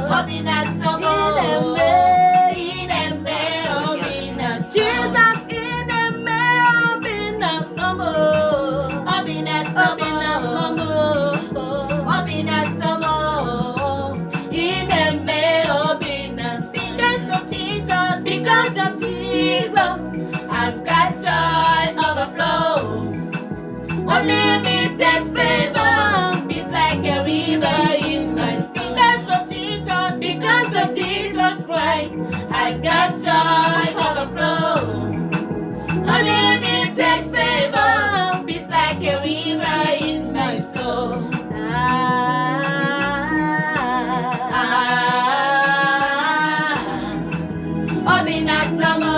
Obina Samo. Ineme Obina Samo. Jesus Ineme Obina Samo. Obina Samo. Obina Obina Samo. Samo. Ineme Obina Samo. Because of Jesus. Because of Jesus, I've got joy overflow. unlimited favor. It's like a river in my soul. Because of Jesus Christ, I've got joy overflow. unlimited favor. It's like a river in my soul. Obina Samo.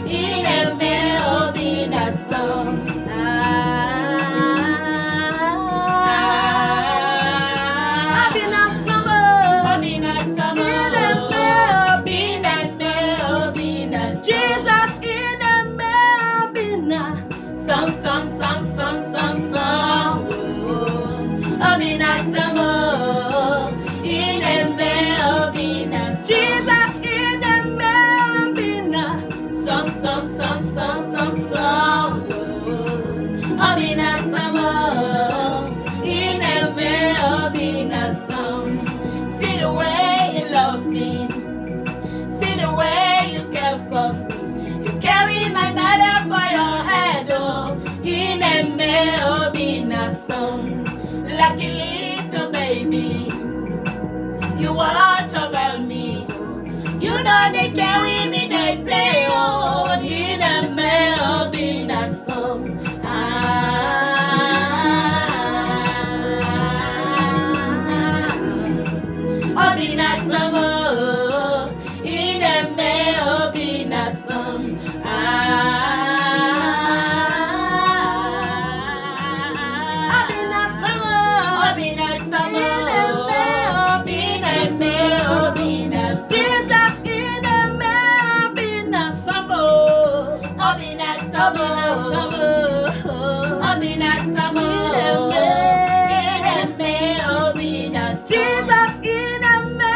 Ineme Obina Samo. Obina Samo. Obina Samo. Ineme Obina Samo. Jesus Ineme Obina. Song. Obina Samo. Ineme Obina Samo. Jesus Ineme Obina. Song. Obina Samo. Ineme Obina Samo. See the way you love me. See the way you care for me. You carry my mother for your head, oh. Ineme Obina Samo. Like a little baby, you watch over me. You know they carry me, they play, oh. Ineme Obina Samo. Obina Samo. Ineme Obina Samo. Obina Samo. Obina Samo. Ineme Obina Samo. Jesus Ineme Obina Samo. Obina Samo. Obina Samo. Ineme Obina Samo. Jesus Ineme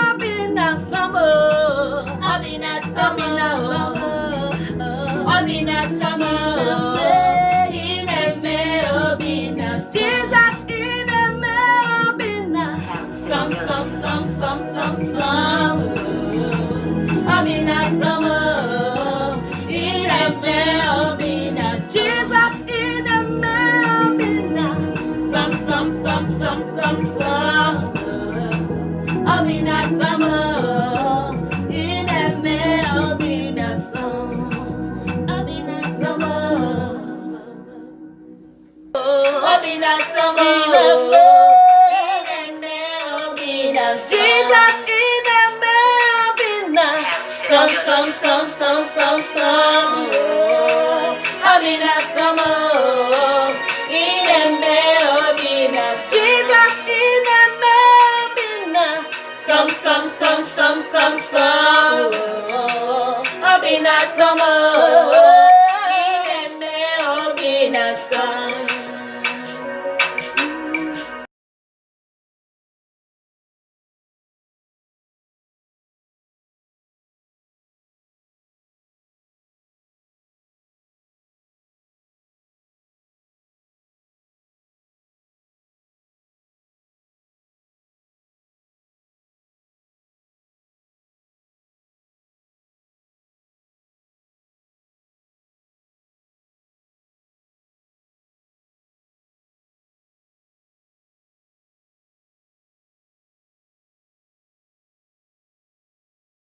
Obina Samo. Obina Samo. Obina Samo. Ineme Obina Samo. Jesus Ineme Obina. Some. Obina Samo. Ineme Obina Samo. Jesus Ineme Obina. Some. Obina Samo. Ineme Obina Samo. Obina Samo. Obina Samo. Ineme Obina Samo. Jesus Ineme Obina. Some. Obina Samo. Ineme Obina Samo. Jesus Ineme Obina. Some. Obina Samo.